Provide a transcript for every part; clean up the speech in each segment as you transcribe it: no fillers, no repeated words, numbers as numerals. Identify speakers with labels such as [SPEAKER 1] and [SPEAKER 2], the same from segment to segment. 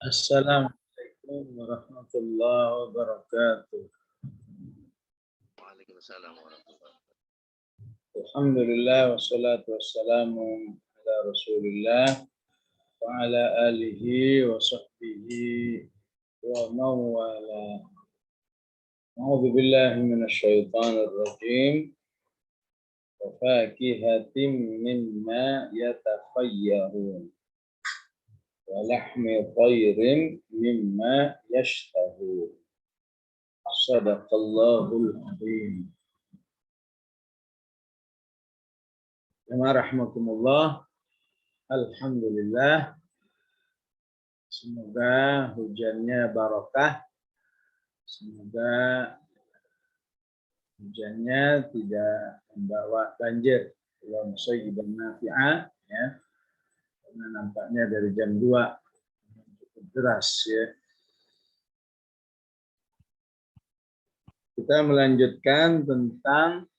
[SPEAKER 1] Assalamualaikum warahmatullahi wabarakatuh.
[SPEAKER 2] Waalaikumsalam warahmatullahi wabarakatuh.
[SPEAKER 1] Alhamdulillah wassalatu wassalamu ala Rasulillah wa ala alihi wa sahbihi wa mawala. A'udzu billahi minasyaitonir rajim. Wa fakihatin mimma yatakhayyarun. Wa lahmi thayrin mimma yashtahun. Sadaqallahul azim. Rahmatullah. Alhamdulillah. Semoga hujannya barokah. Semoga hujannya tidak membawa banjir. Allahumma shayyiban nafi'a, ya. Karena nampaknya dari jam 2 cukup deras, ya. Kita melanjutkan tentang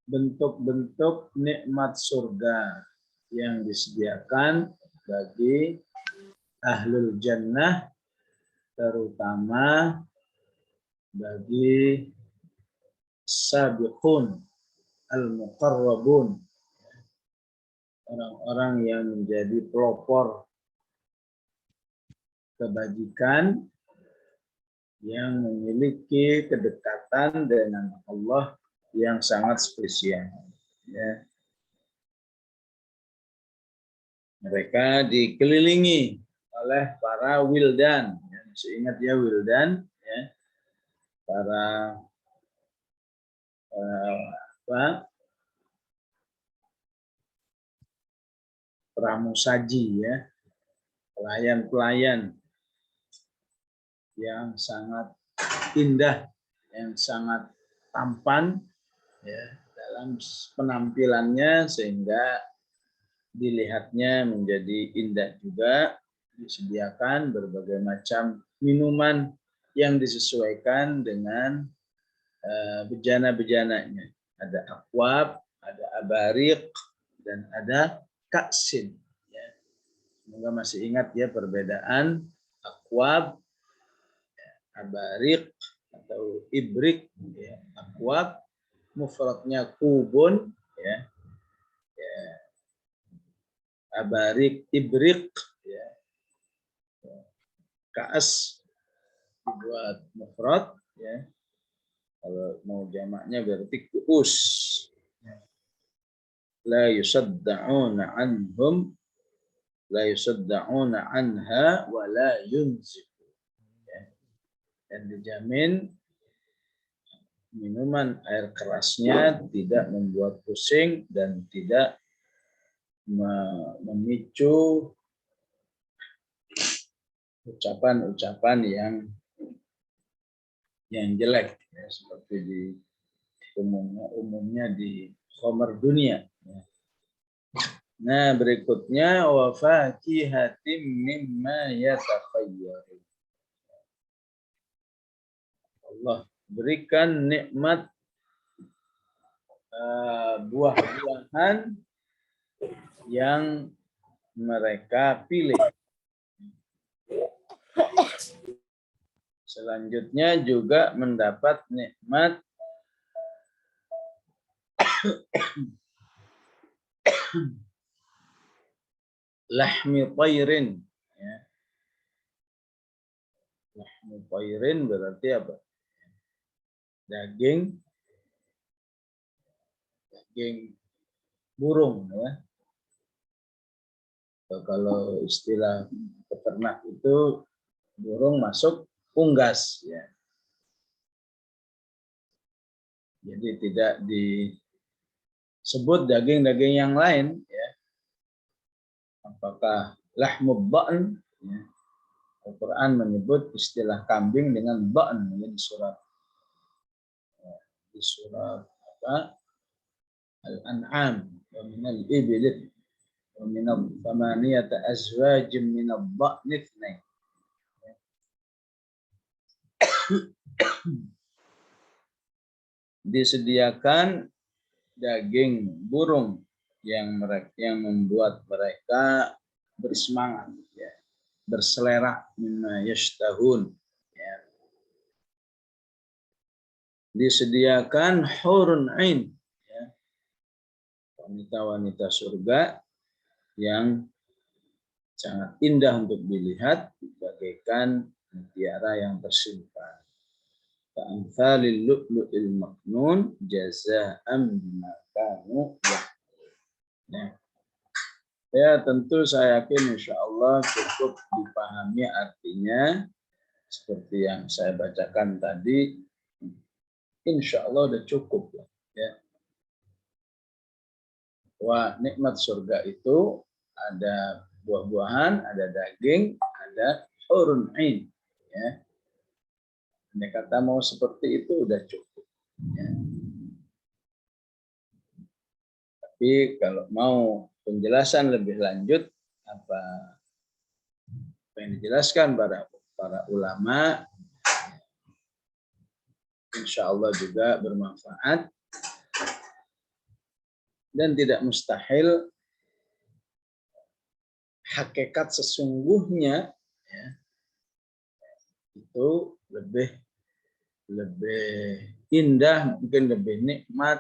[SPEAKER 1] bentuk-bentuk nikmat surga yang disediakan bagi ahlul jannah, terutama bagi sabiqun al-muqarrabun, orang-orang yang menjadi pelopor kebajikan, yang memiliki kedekatan dengan Allah yang sangat spesial. Ya. Mereka dikelilingi oleh para wildan. Ya, masih ingat ya wildan? Ya. Para pramusaji, ya, pelayan-pelayan yang sangat indah, yang sangat tampan, ya, dalam penampilannya sehingga dilihatnya menjadi indah juga. Disediakan berbagai macam minuman yang disesuaikan dengan bejana-bejananya. Ada akwab, ada abarik, dan ada kaksin. Ya. Semoga masih ingat ya perbedaan akwab, abarik atau ibrik. Ya. Akwab mufradnya kubun, ya. Ya. Abarik, ibrik, ya. Kaas dibuat mufrad, ya. Kalau mau jamaknya berarti kuus. La yusadda'una anhum, la yusadda'una anha, wa la yunzifu. Dan dijamin minuman air kerasnya tidak membuat pusing dan tidak memicu ucapan-ucapan yang jelek, ya, seperti di umumnya di khamar dunia. Nah, berikutnya wa fakihatin mimma yatakhayyarun. Allah berikan nikmat buah-buahan yang mereka pilih. Selanjutnya juga mendapat nikmat lahmi thayrin. Ya. Lahmi thayrin berarti apa? Daging burung, ya. Kalau istilah peternak itu burung masuk unggas, ya. Jadi tidak disebut daging-daging yang lain, ya. Apakah lahmud dha'n, ya. Al-Quran menyebut istilah kambing dengan dha'n, ya, di surat apa? Al-An'am, wa minal ibli wa minal thamaniyati azwajin minal dha'n itsnain. Disediakan daging burung yang membuat mereka bersemangat, ya. berselera mimma yashtahun. Ya. Disediakan hurun ain, ya. Wanita-wanita surga yang sangat indah untuk dilihat, bagaikan mutiara yang tersimpan. Ka'amthalil lu'lu'il maknun jazaa'an bima kanu ya'malun. Ya, tentu saya yakin insya Allah cukup dipahami artinya seperti yang saya bacakan tadi. Insya Allah udah cukup, ya. Wah, nikmat surga itu ada buah-buahan, ada daging, ada hurun ain, ya. Andai kata mau seperti itu udah cukup, ya. Tapi kalau mau penjelasan lebih lanjut apa yang dijelaskan para ulama, insya Allah juga bermanfaat dan tidak mustahil hakikat sesungguhnya, ya, itu lebih indah, mungkin lebih nikmat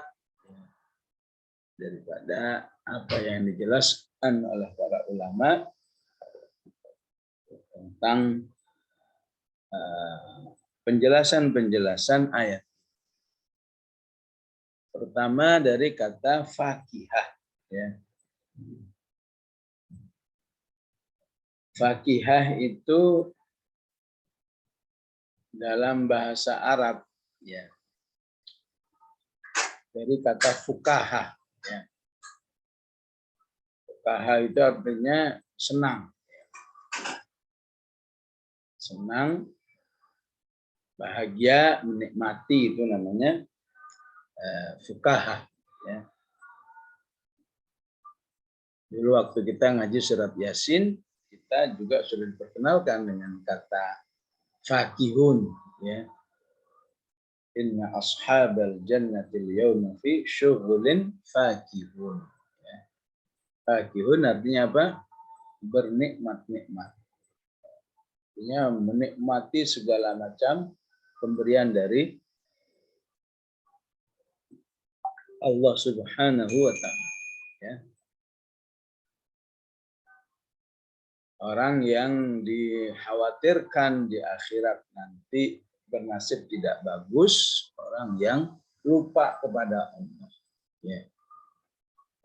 [SPEAKER 1] daripada apa yang dijelaskan oleh para ulama tentang penjelasan ayat. Pertama dari kata fakihah, ya. Fakihah itu dalam bahasa Arab, ya, dari kata fukaha, ya. Fukaha itu artinya senang, senang, bahagia, menikmati, itu namanya fukaha, ya. Dulu waktu kita ngaji surat Yasin, kita juga sudah diperkenalkan dengan kata fakihun, ya. Inna ashabal jannatil yawma fi syughulin fakihun. Ya. Fakihun artinya apa? Bernikmat-nikmat. Artinya menikmati segala macam pemberian dari Allah Subhanahu wa Ta'ala, ya. Orang yang dikhawatirkan di akhirat nanti bernasib tidak bagus, orang yang lupa kepada Allah, ya.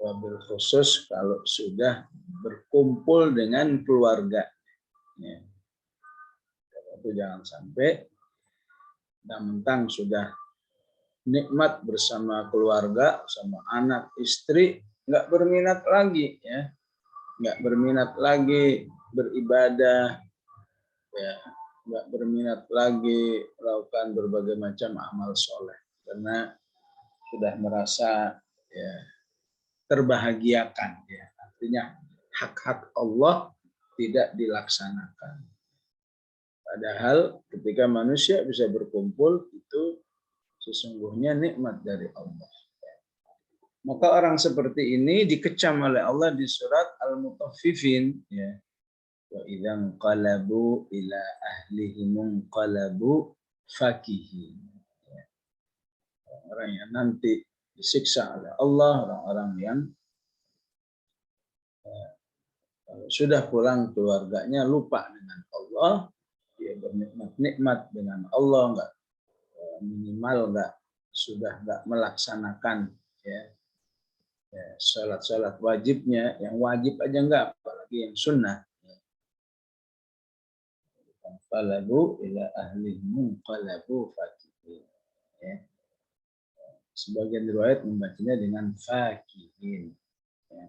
[SPEAKER 1] Wabil khusus kalau sudah berkumpul dengan keluarga, ya. Itu jangan sampai mentang-mentang sudah nikmat bersama keluarga, sama anak, istri, nggak berminat lagi, ya. Nggak berminat lagi beribadah, ya, nggak berminat lagi melakukan berbagai macam amal soleh karena sudah merasa, ya, terbahagiakan, ya. Artinya hak-hak Allah tidak dilaksanakan. Padahal ketika manusia bisa berkumpul itu sesungguhnya nikmat dari Allah. Maka orang seperti ini dikecam oleh Allah di surat Al-Mutaffifin, ya. Wa idzan qalabu ila ahlihim qalabu fakihin. Orang yang nanti disiksa oleh Allah, orang-orang yang sudah pulang keluarganya lupa dengan Allah, dia bernikmat-nikmat dengan Allah, enggak minimal sudah enggak melaksanakan, ya, salat wajibnya, yang wajib aja enggak, apalagi yang sunnah. Qalabu ila ahlihim qalabu fakihin, ya. Sebagian riwayat membacanya dengan fakihin, ya.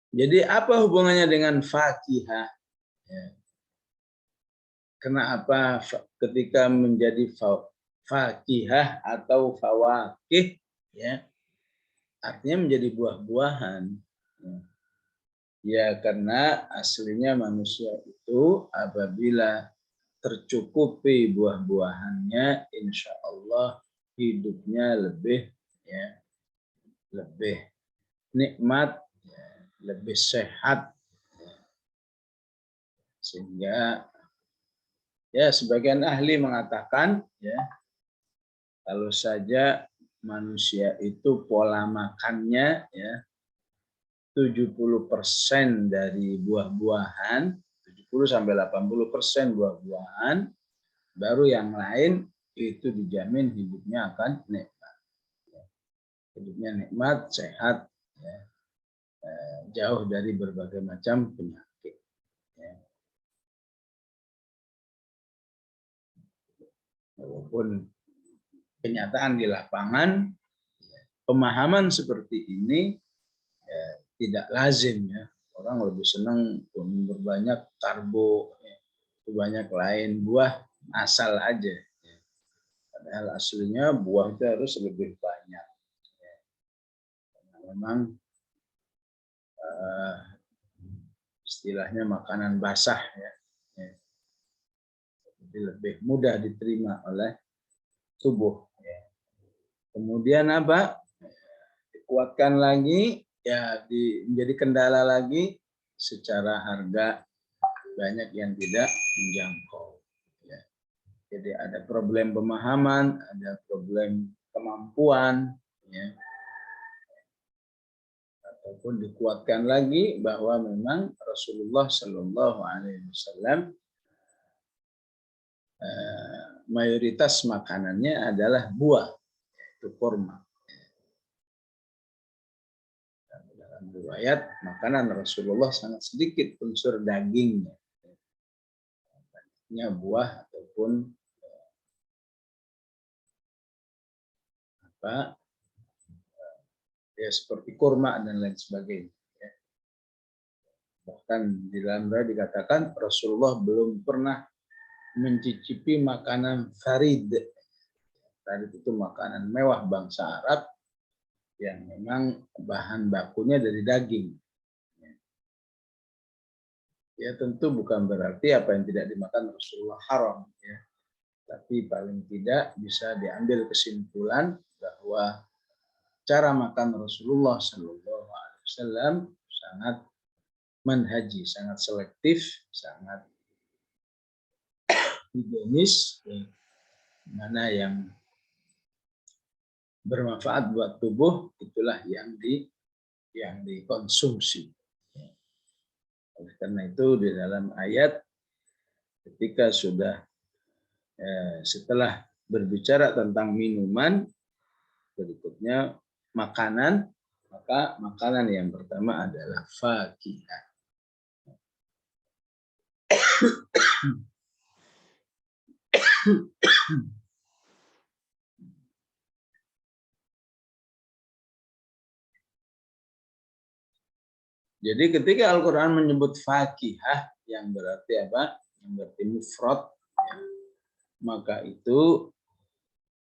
[SPEAKER 1] Jadi apa hubungannya dengan fakihah? Ya. Kenapa ketika menjadi fakihah atau fawakih, ya, artinya menjadi buah-buahan. Ya, karena aslinya manusia itu apabila tercukupi buah-buahannya, insya Allah hidupnya lebih, ya, lebih nikmat, ya, lebih sehat, ya. Sehingga ya sebagian ahli mengatakan ya kalau saja manusia itu pola makannya ya 70% dari buah-buahan, 70-80% buah-buahan, baru yang lain itu dijamin hidupnya akan nikmat. Hidupnya nikmat, sehat, ya, jauh dari berbagai macam penyakit. Ya. Walaupun kenyataan di lapangan, pemahaman seperti ini ya, tidak lazim ya. Orang lebih senang berbanyak karbo, ya, banyak lain buah asal aja. Ya. Padahal aslinya buah itu harus lebih banyak. Ya. Karena memang istilahnya makanan basah ya. Ya. Jadi lebih mudah diterima oleh tubuh. Ya. Kemudian apa? Dikuatkan lagi, ya menjadi kendala lagi secara harga banyak yang tidak menjangkau. Ya. Jadi ada problem pemahaman, ada problem kemampuan, ya. Ataupun dikuatkan lagi bahwa memang Rasulullah Shallallahu Alaihi Wasallam mayoritas makanannya adalah buah, yaitu kurma. Dalam riwayat makanan Rasulullah sangat sedikit unsur dagingnya, banyaknya buah ataupun apa ya seperti kurma dan lain sebagainya. Bahkan di dalam riwayat dikatakan Rasulullah belum pernah mencicipi makanan farid. Farid itu makanan mewah bangsa Arab yang memang bahan bakunya dari daging. Ya tentu bukan berarti apa yang tidak dimakan Rasulullah haram, ya. Tapi paling tidak bisa diambil kesimpulan bahwa cara makan Rasulullah Shallallahu Alaihi Wasallam sangat manhaji, sangat selektif, sangat higienis, mana yang bermanfaat buat tubuh itulah yang dikonsumsi. Oleh karena itu di dalam ayat ketika sudah setelah berbicara tentang minuman, berikutnya makanan, maka makanan yang pertama adalah fakihah. Jadi ketika Al-Quran menyebut fakihah, yang berarti apa? Yang berarti mufrad, ya, maka itu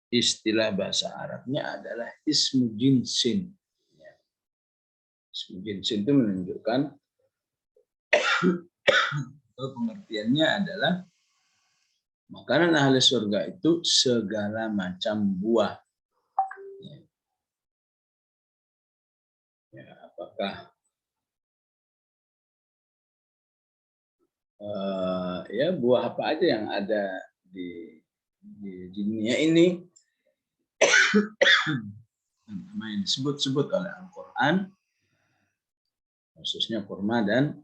[SPEAKER 1] istilah bahasa Arabnya adalah ismu jinsin. Ya. Ismu jinsin itu menunjukkan pengertiannya adalah makanan ahli surga itu segala macam buah. Ya. Ya, apakah ya buah apa aja yang ada di dunia ini yang disebut-sebut oleh Al-Quran, khususnya kurma dan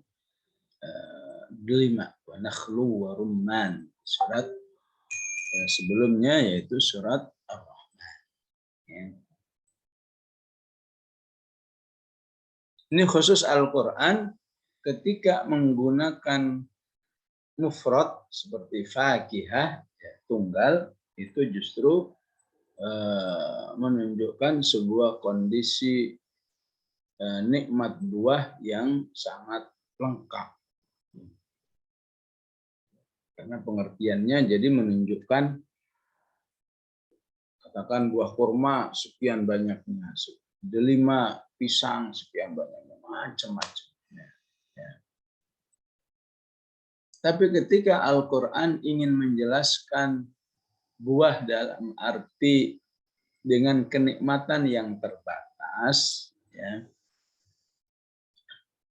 [SPEAKER 1] delima, wa nakhlu wa rumman, surat sebelumnya yaitu surat Ar-Rahman. Ya. Ini khusus Al-Quran ketika menggunakan mufrad seperti fakihah, ya, tunggal, itu justru menunjukkan sebuah kondisi nikmat buah yang sangat lengkap. Karena pengertiannya jadi menunjukkan, katakan buah kurma sekian banyaknya, delima pisang sekian banyaknya, macam-macam. Ya. Tapi ketika Al-Quran ingin menjelaskan buah dalam arti dengan kenikmatan yang terbatas, ya,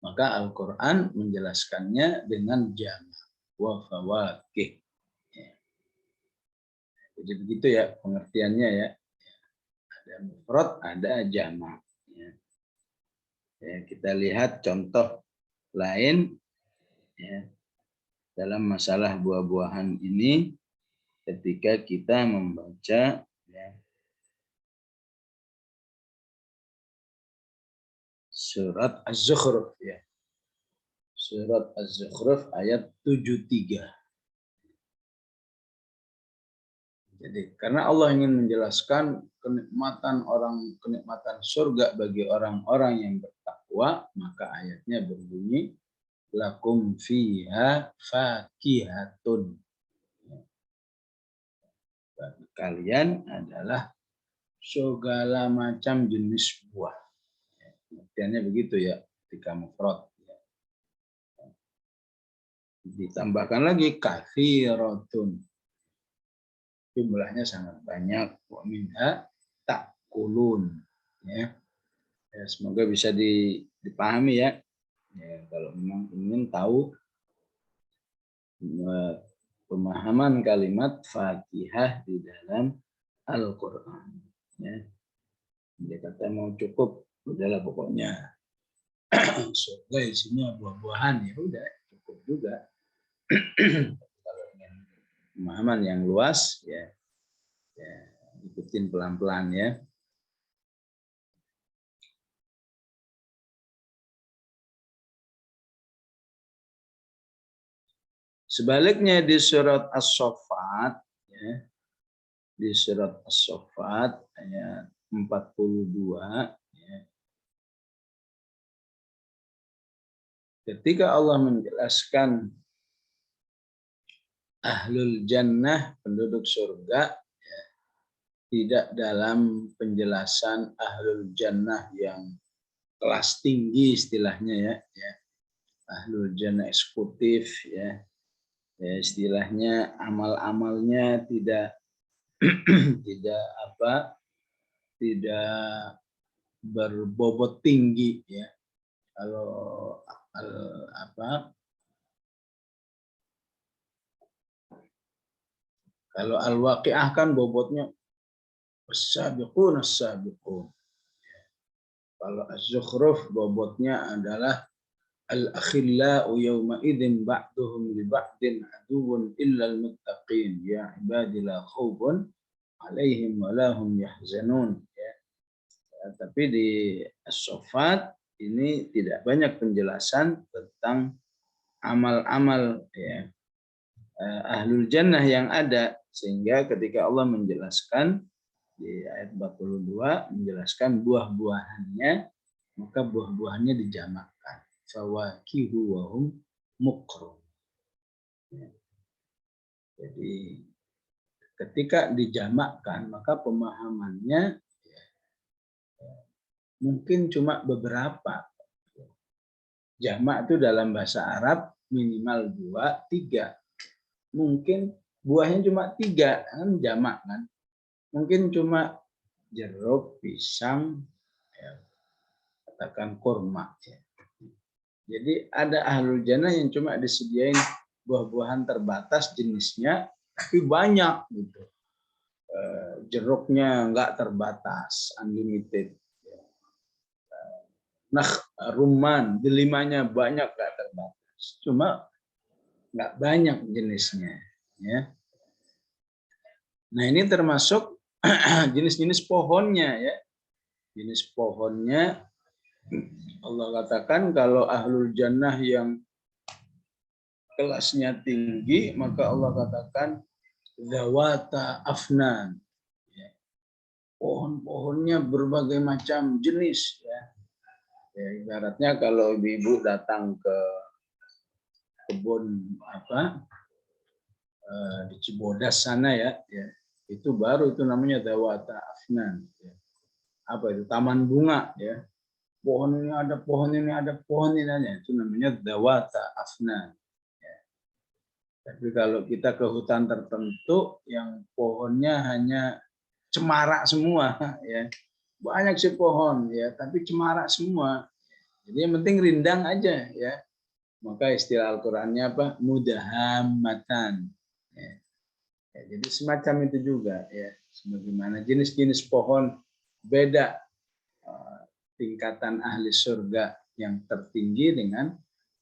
[SPEAKER 1] maka Al-Quran menjelaskannya dengan jamak. wa fawakih. Jadi begitu ya pengertiannya ya. Ada mufrad, ada jamak. Ya, kita lihat contoh lain ya, dalam masalah buah-buahan ini ketika kita membaca ya, surat Az-Zukhruf ya. Surat Az-Zukhruf ayat 73. Jadi karena Allah ingin menjelaskan kenikmatan surga bagi orang-orang yang bertakwa, maka ayatnya berbunyi lakum fiha fakihatun. Bagi kalian adalah segala macam jenis buah. Artinya begitu ya ketika mufrad. Ditambahkan lagi katsiratun. Jumlahnya sangat banyak. Wa minha ta'kulun. Ya. Ya, semoga bisa dipahami ya. Ya. Kalau memang ingin tahu pemahaman kalimat fakihah di dalam Al-Quran. Ya. Dia kata mau cukup, udahlah pokoknya. Surga isinya buah-buahan, ya udah cukup juga. Kalau ingin pemahaman yang luas, ya ikutin pelan-pelan ya. Sebaliknya di surat As-Saffat, ya, di surat As-Saffat ayat 42, ya, ketika Allah menjelaskan ahlul jannah, penduduk surga, ya, tidak dalam penjelasan ahlul jannah yang kelas tinggi istilahnya ya, ahlul jannah eksekutif ya, istilahnya amal-amalnya tidak tidak berbobot tinggi ya. Kalau kalau al-waqiah kan bobotnya as-sabiqun as-sabiqun. Kalau az-zukhruf bobotnya adalah al-akhillau yawma idzin ba'duhum li ba'din aduwwun illa al-muttaqin ya ibadi la khaufun 'alaihim wa la hum yahzanun ya. Tapi di As-Saffat ini tidak banyak penjelasan tentang amal-amal ya ahlul jannah yang ada, sehingga ketika Allah menjelaskan di ayat 42 menjelaskan buah-buahannya, maka buah-buahannya dijamakkan fawakihu wa hum mukrun. Jadi ketika dijamakkan maka pemahamannya mungkin cuma beberapa. Jamak itu dalam bahasa Arab minimal 2, 3. Mungkin buahnya cuma 3, kan jamak kan. Mungkin cuma jeruk, pisang, ya, katakan kurma. Ya. Jadi ada ahlul jannah yang cuma disediain buah-buahan terbatas jenisnya, tapi banyak gitu. Jeruknya nggak terbatas, unlimited. Nah, rumman, delimanya banyak nggak terbatas. Cuma nggak banyak jenisnya. Ya. Nah ini termasuk jenis-jenis pohonnya ya. Jenis pohonnya Allah katakan kalau ahlul jannah yang kelasnya tinggi, maka Allah katakan zawata afnan. Ya. Pohon-pohonnya berbagai macam jenis ya. Ya, ibaratnya kalau ibu-ibu datang ke kebun di Cibodas sana ya, itu baru itu namanya dawata afnan. Ya. Apa itu? Taman bunga ya. Pohon ini ada, pohon ini ada, pohon ini ada. Itu namanya dawata afnan. Ya. Tapi kalau kita ke hutan tertentu yang pohonnya hanya cemara semua ya. Banyak sih pohon ya, tapi cemara semua. Jadi yang penting rindang aja ya. Maka istilah Al-Qur'annya apa? Mudahammatan. Ya. Ya, jadi semacam itu juga ya. Sebagaimana jenis-jenis pohon beda tingkatan ahli surga yang tertinggi dengan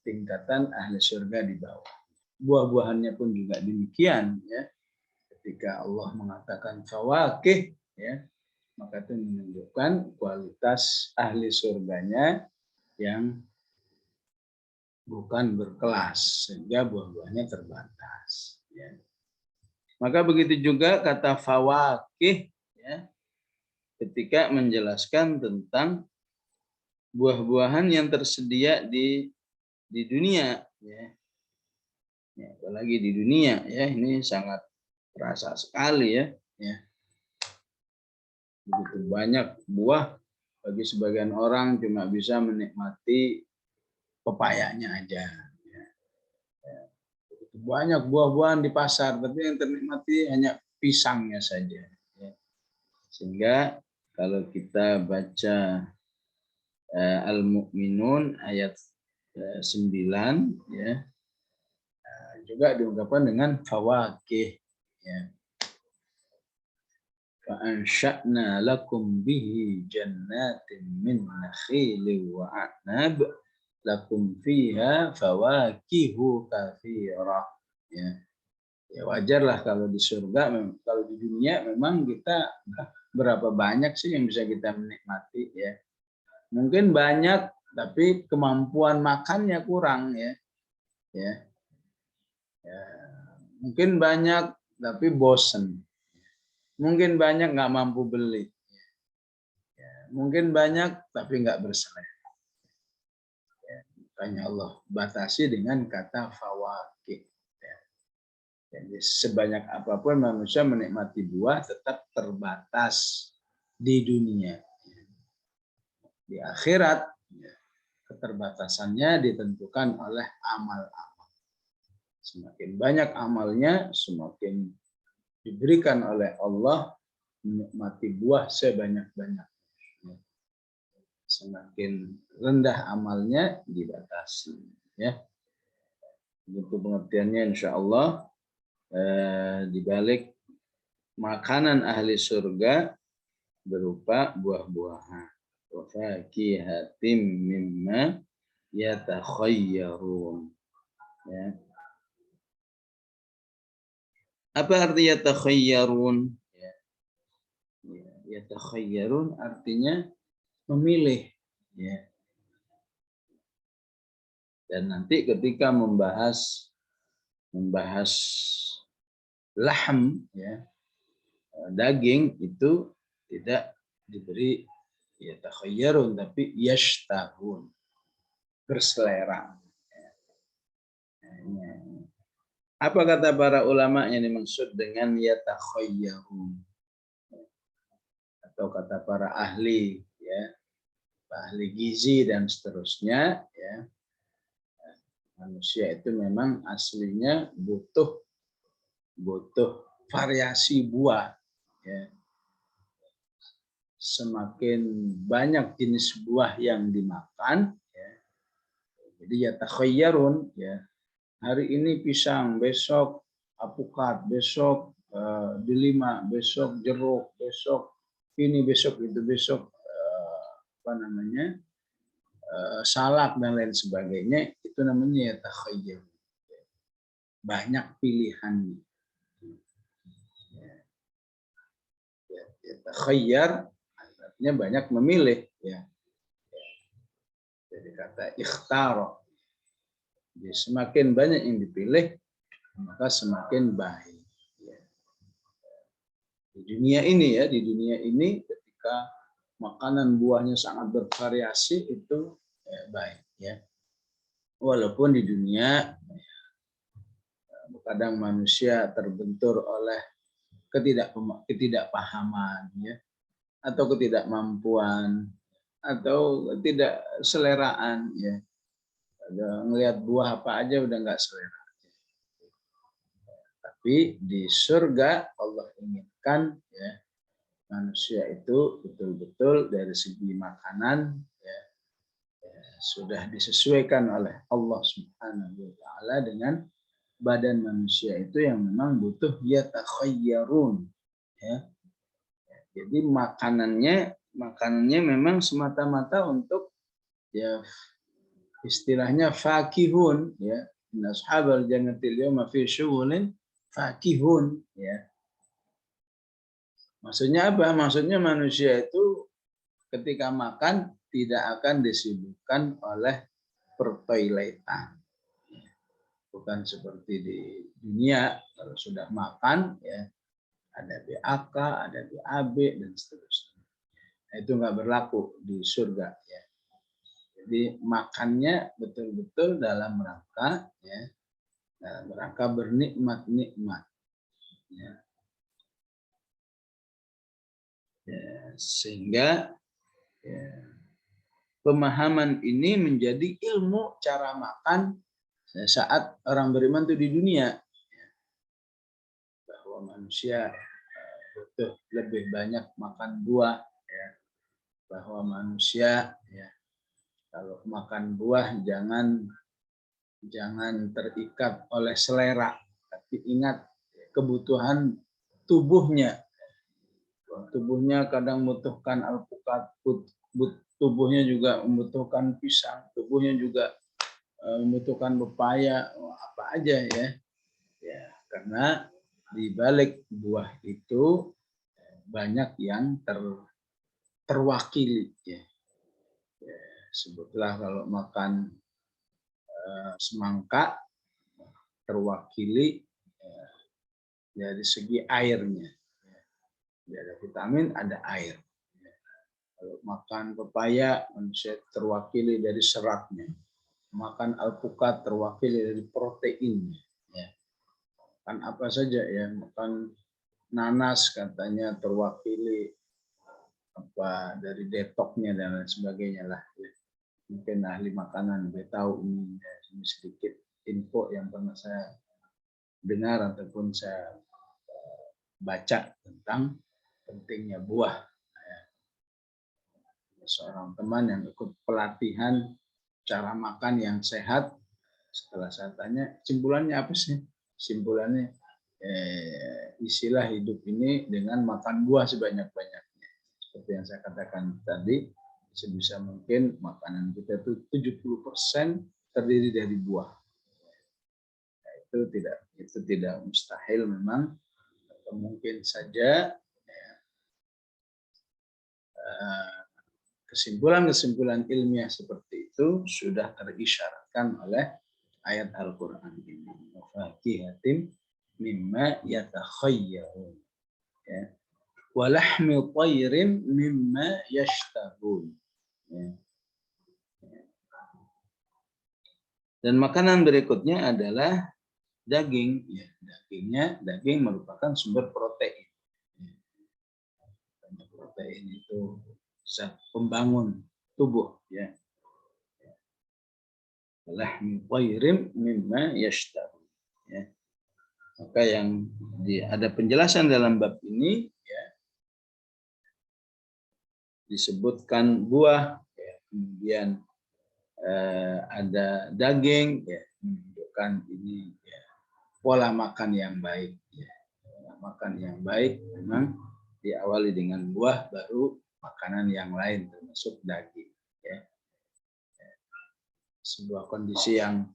[SPEAKER 1] tingkatan ahli surga di bawah. Buah-buahannya pun juga demikian ya. Ketika Allah mengatakan fawakih ya, maka itu menunjukkan kualitas ahli surganya yang bukan berkelas sehingga buah-buahnya terbatas ya. Maka begitu juga kata fawakih ya, ketika menjelaskan tentang buah-buahan yang tersedia di dunia ya. Ya, apalagi di dunia ya, ini sangat terasa sekali ya. Ya. Begitu banyak buah, bagi sebagian orang cuma bisa menikmati pepayanya aja. Ya. Ya. Begitu banyak buah-buahan di pasar, tapi yang ternikmati hanya pisangnya saja. Ya. Sehingga kalau kita baca Al-Mu'minun ayat 9 ya, juga diungkapkan dengan fawakih ya. Fa'ansha'na lakum bihi jannatin min nakhilin wa a'nab lakum fiha fawakihu katsira ya. Ya wajarlah kalau di surga, kalau di dunia memang kita berapa banyak sih yang bisa kita menikmati ya. Mungkin banyak tapi kemampuan makannya kurang ya. Ya. Ya, mungkin banyak tapi bosen. Mungkin banyak nggak mampu beli. Ya, mungkin banyak tapi nggak berselera. Ya, makanya Allah batasi dengan kata fawakih. Ya. Jadi sebanyak apapun manusia menikmati buah tetap terbatas di dunia. Di akhirat ya, keterbatasannya ditentukan oleh amal-amal. Semakin banyak amalnya, semakin diberikan oleh Allah menikmati buah sebanyak-banyak. Semakin rendah amalnya dibatasi. Ya, itu pengertiannya insya Allah. Di balik makanan ahli surga berupa buah-buahan. Wa fakihatim mimma yatakhayyarun. Ya. Apa arti yatakhayyarun? Yatakhayyarun artinya memilih. Ya. Dan nanti ketika membahas lahm, ya, daging itu tidak diberi yatakhayyarun tapi yashtahun, berselera. Apa kata para ulama yang dimaksud dengan yatakhayyarun? Atau kata para ahli, ya, ahli gizi dan seterusnya, ya, manusia itu memang aslinya butuh variasi buah. Ya. Semakin banyak jenis buah yang dimakan, ya, jadi yatakhayyarun, ya. Hari ini pisang, besok apukat, besok delima, besok jeruk, besok ini, besok itu, besok salak dan lain sebagainya. Itu namanya yatakhayyar. Banyak pilihannya. Yatakhayyar artinya banyak memilih. Ya. Jadi kata ikhtaro. Jadi semakin banyak yang dipilih, maka semakin baik. Ya. Di dunia ini ketika makanan buahnya sangat bervariasi itu baik. Ya. Walaupun di dunia kadang manusia terbentur oleh ketidakpahaman, ya, atau ketidakmampuan, atau ketidakseleraan, ya. Ngelihat buah apa aja udah nggak selera. Tapi di surga Allah inginkan, ya, manusia itu betul-betul dari segi makanan, ya, sudah disesuaikan oleh Allah Subhanahu wa taala dengan badan manusia itu yang memang butuh yatakhayyarun, ya. Jadi makanannya memang semata-mata untuk, ya, istilahnya fakihun, ya. Inna ashabal jannati al-yawma fi syughulin fakihun, ya. Maksudnya apa? Maksudnya manusia itu ketika makan tidak akan disibukkan oleh pertoiletan. Bukan seperti di dunia, kalau sudah makan, ya, ada BAK, ada BAB, dan seterusnya. Nah, itu nggak berlaku di surga, ya. Jadi makannya betul-betul dalam rangka, ya, dalam rangka bernikmat-nikmat, ya. Ya, sehingga, ya, pemahaman ini menjadi ilmu cara makan saat orang beriman itu di dunia, bahwa manusia butuh lebih banyak makan buah, ya. Bahwa manusia, ya, kalau makan buah jangan terikat oleh selera, tapi ingat kebutuhan tubuhnya. Tubuhnya kadang membutuhkan alpukat, tubuhnya juga membutuhkan pisang, tubuhnya juga membutuhkan pepaya, apa aja, ya. Ya, karena di balik buah itu banyak yang terwakili, ya. Ya, sebutlah kalau makan semangka terwakili, ya, dari segi airnya. Ya, ada vitamin, ada air. Ya. Kalau makan pepaya, manusia terwakili dari seratnya. Makan alpukat terwakili dari proteinnya. Ya. Makan apa saja, ya, makan nanas katanya terwakili apa dari detoknya dan lain sebagainya lah, ya. Mungkin ahli makanan lebih tahu ini, ya, ini sedikit info yang pernah saya dengar ataupun saya baca tentang pentingnya buah. Ya. Seorang teman yang ikut pelatihan cara makan yang sehat, setelah saya tanya, simpulannya apa sih? Simpulannya, isilah hidup ini dengan makan buah sebanyak-banyaknya. Seperti yang saya katakan tadi, sebisa mungkin makanan kita itu 70% terdiri dari buah. Nah, itu tidak mustahil memang, atau mungkin saja, ya, kesimpulan-kesimpulan ilmiah seperti itu sudah terisyaratkan oleh ayat Al-Quran ini. Fakihatim mimma yatakhayyarun, ya. Walahmi tayrin mimma yashtahun, ya. Dan makanan berikutnya adalah daging, ya. Daging merupakan sumber protein. Protein itu zat pembangun tubuh, ya. Lahmi tayrin mimma yashtahun, ya. Maka yang ada penjelasan dalam bab ini, ya, disebutkan buah, ya, kemudian ada daging, ya, menunjukkan ini, ya, pola makan yang baik, ya. Pola makan yang baik memang diawali dengan buah, baru makanan yang lain termasuk daging, ya. Sebuah kondisi yang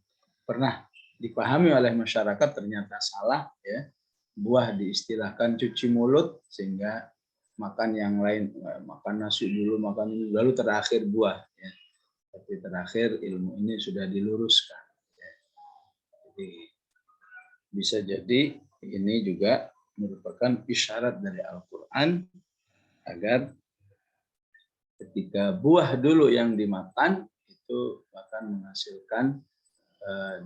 [SPEAKER 1] pernah dipahami oleh masyarakat ternyata salah, ya. Buah diistilahkan cuci mulut, sehingga makan yang lain, makan nasi dulu, makan ini, lalu terakhir buah, ya. Tapi terakhir ilmu ini sudah diluruskan, ya. Jadi bisa jadi ini juga merupakan isyarat dari Al-Quran agar ketika buah dulu yang dimakan itu akan menghasilkan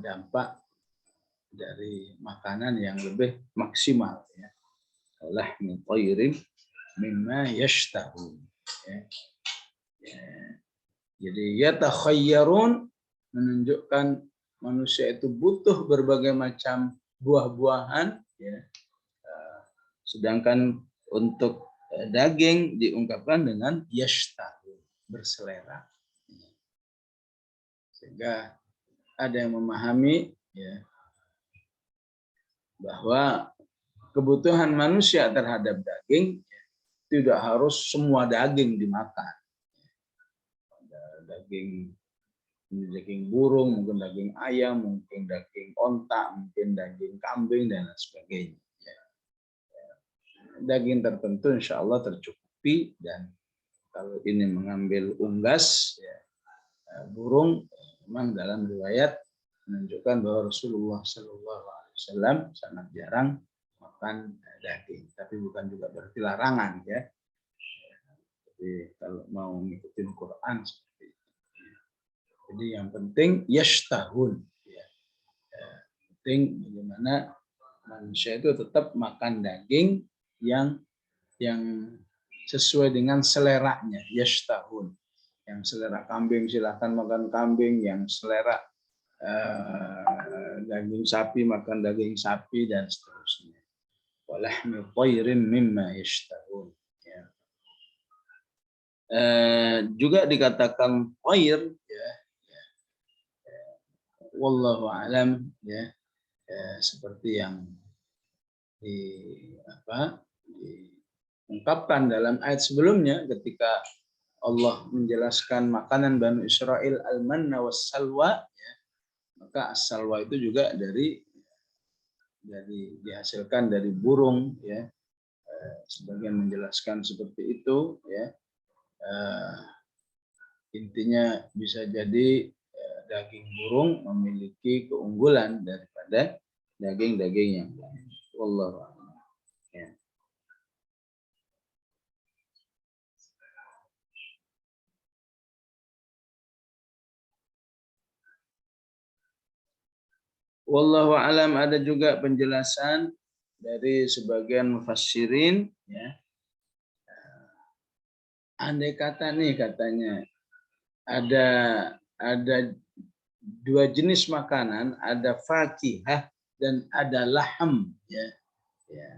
[SPEAKER 1] dampak dari makanan yang lebih maksimal, ya. Lahmi tayrin mimma yashtahun, ya. Ya. Jadi yatakhayyarun menunjukkan manusia itu butuh berbagai macam buah-buahan, ya. Sedangkan untuk daging diungkapkan dengan yashtahun, berselera. Sehingga ada yang memahami ya bahwa kebutuhan manusia terhadap daging tidak harus semua daging dimakan. Daging burung, mungkin daging ayam, mungkin daging onta, mungkin daging kambing dan lain sebagainya. Daging tertentu insya Allah tercukupi, dan kalau ini mengambil unggas ya, burung, memang dalam riwayat menunjukkan bahwa Rasulullah SAW sangat jarang makan daging, tapi bukan juga berarti larangan ya. Jadi kalau mau ngikutin Quran seperti itu. Jadi yang penting yashtahun ya. Penting bagaimana manusia itu tetap makan daging yang sesuai dengan seleranya, yashtahun. Yang selera kambing silahkan makan kambing, yang selera daging sapi makan daging sapi, dan seterusnya. Walahmi thayrin mimma yashtahun. Ya. Juga dikatakan thayr ya. Wallahu alam ya. Seperti yang diungkapkan dalam ayat sebelumnya ketika Allah menjelaskan makanan Bani Israel al-manna was-salwa ya, maka as-salwa itu juga dari dihasilkan dari burung ya. Sebagian menjelaskan seperti itu ya. Intinya bisa jadi daging burung memiliki keunggulan daripada daging-daging yang lain. Wallahu a'lam. Ya. Wallahu a'lam. Ada juga penjelasan dari sebagian mufassirin ya. Andai kata nih katanya ada dua jenis makanan, ada fakihah dan ada laham ya. Ya.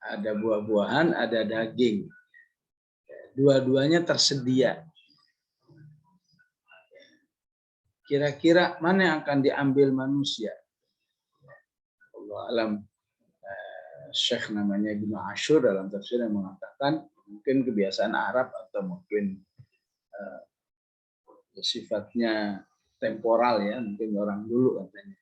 [SPEAKER 1] Ada buah-buahan, ada daging. Dua-duanya tersedia. Kira-kira mana yang akan diambil manusia? Allah alam. Syekh namanya Ibnu Ashur dalam tafsir yang mengatakan mungkin kebiasaan Arab atau mungkin sifatnya temporal ya, mungkin orang dulu katanya.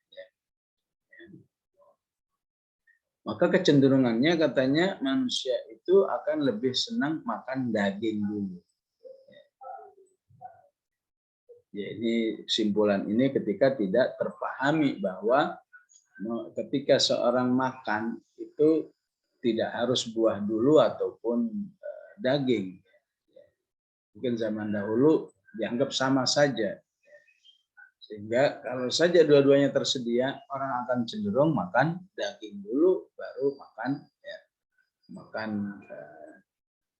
[SPEAKER 1] Maka kecenderungannya katanya manusia itu akan lebih senang makan daging dulu. Ya, ini kesimpulan ini ketika tidak terpahami bahwa ketika seorang makan itu tidak harus buah dulu ataupun daging. Mungkin zaman dahulu dianggap sama saja. Sehingga kalau saja dua-duanya tersedia, orang akan cenderung makan daging dulu, baru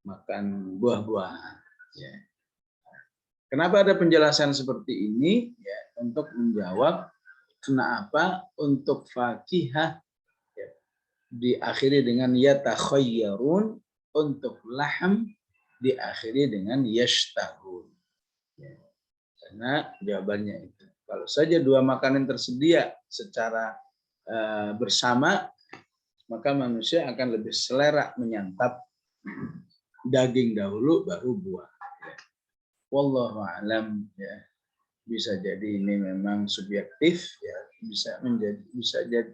[SPEAKER 1] makan buah-buahan. Ya. Kenapa ada penjelasan seperti ini? Ya, untuk menjawab kenapa untuk fakihah ya, diakhiri dengan yatakhayyarun, untuk laham diakhiri dengan yashtahun. Ya. Karena jawabannya itu. Kalau saja dua makanan tersedia secara bersama, maka manusia akan lebih selera menyantap daging dahulu, baru buah. Wallahu a'lam ya. Bisa jadi ini memang subjektif ya, bisa jadi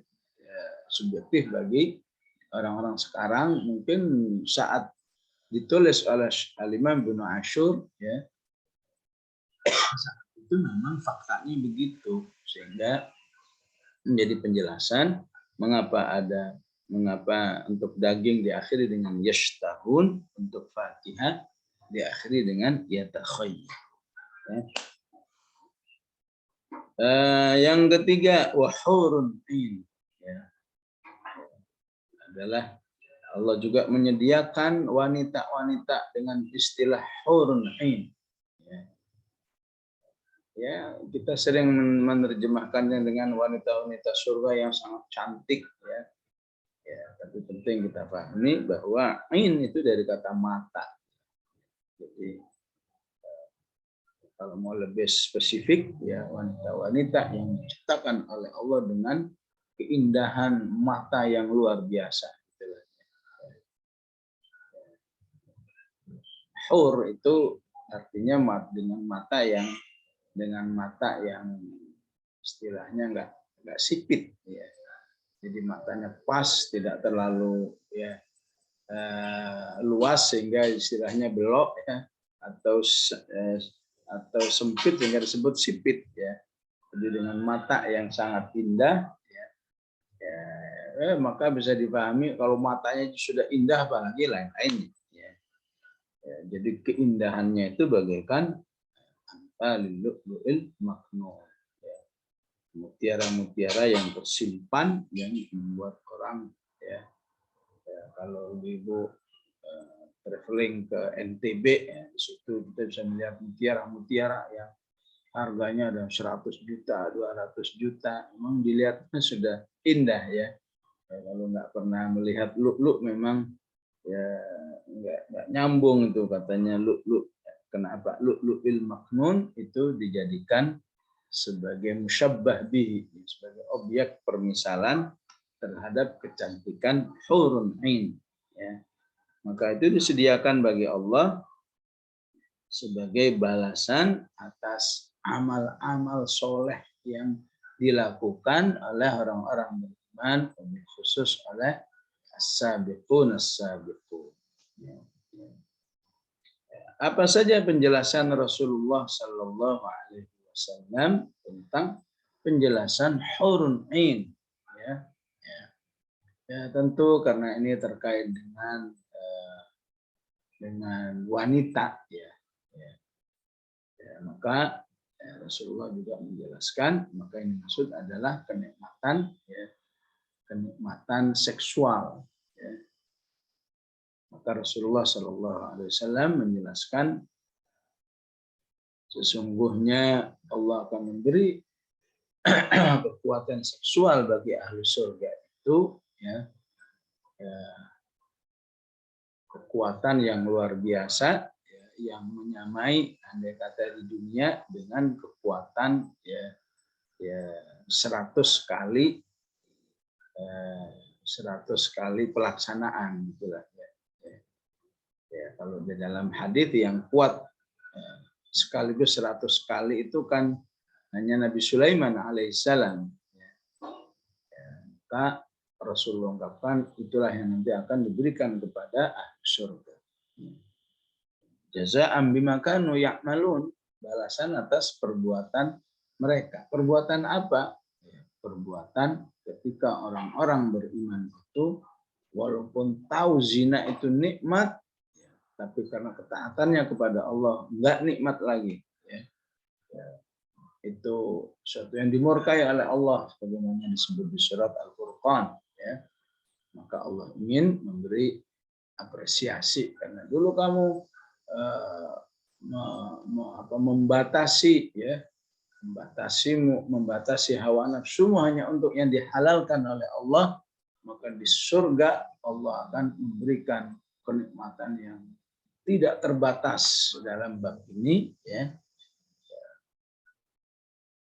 [SPEAKER 1] subjektif bagi orang-orang sekarang. Mungkin saat ditulis oleh Al-Imam Ibnu Ashur ya, saat itu memang faktanya begitu, sehingga menjadi penjelasan mengapa untuk daging diakhiri dengan yashtahun, untuk fakihah diakhiri dengan yatakhayyar. Ya. Yang ketiga wahurun ain ya. Adalah Allah juga menyediakan wanita-wanita dengan istilah hurun ain. Ya, kita sering menerjemahkannya dengan wanita-wanita surga yang sangat cantik ya. Ya, tapi penting kita pahami bahwa ain itu dari kata mata. Jadi Kalau mau lebih spesifik, ya wanita-wanita yang diciptakan oleh Allah dengan keindahan mata yang luar biasa. Hur itu artinya dengan mata yang istilahnya nggak sipit, ya. Jadi matanya pas, tidak terlalu ya luas sehingga istilahnya belok, ya, atau sempit sehingga disebut sipit, ya. Jadi dengan mata yang sangat indah, ya, maka bisa dipahami kalau matanya sudah indah apalagi lain-lainnya. Ya, jadi keindahannya itu bagaikan lu'lu'il maknun, ya, mutiara-mutiara yang tersimpan yang membuat orang, ya, kalau ibu traveling ke NTB, ya, di situ kita bisa melihat mutiara-mutiara yang harganya ada 100 juta, 200 juta, memang dilihatnya sudah indah, ya. Kalau nggak pernah melihat lu'lu' memang ya nggak nyambung itu katanya lu'lu'. Kenapa lu'lu'il maknun itu dijadikan sebagai musyabbah bihi, sebagai objek permisalan terhadap kecantikan hurun ain, ya. Maka itu disediakan bagi Allah sebagai balasan atas amal-amal soleh yang dilakukan oleh orang-orang beriman, khusus oleh as-sabiqun as-sabiqun. Apa saja penjelasan Rasulullah Sallallahu Alaihi Wasallam tentang penjelasan hurun ain, ya. Ya, tentu karena ini terkait dengan wanita, ya. Maka Rasulullah juga menjelaskan, maka ini maksud adalah kenikmatan, ya, kenikmatan seksual, ya. Maka Rasulullah Shallallahu Alaihi Wasallam menjelaskan sesungguhnya Allah akan memberi kekuatan seksual bagi ahli surga itu, ya, kekuatan yang luar biasa, ya, yang menyamai andai kata di dunia dengan kekuatan, ya 100 kali 100 kali pelaksanaan, gitulah, ya. Ya, kalau di dalam hadis yang kuat sekaligus 100 kali itu kan hanya Nabi Sulaiman alaihissalam. Maka Rasulullah ungkapkan itulah yang nanti akan diberikan kepada ahli surga. Jazaa'an bima kanu ya'malun, balasan atas perbuatan mereka. Perbuatan apa? Perbuatan ketika orang-orang beriman itu walaupun tahu zina itu nikmat, tapi karena ketaatannya kepada Allah enggak nikmat lagi, ya. Itu sesuatu yang dimurkai oleh Allah sebagaimana disebut di surat Al-Furqan, ya. Maka Allah ingin memberi apresiasi karena dulu kamu membatasi, ya, membatasi hawa nafsumu hanya untuk yang dihalalkan oleh Allah, maka di surga Allah akan memberikan kenikmatan yang tidak terbatas dalam bab ini, ya,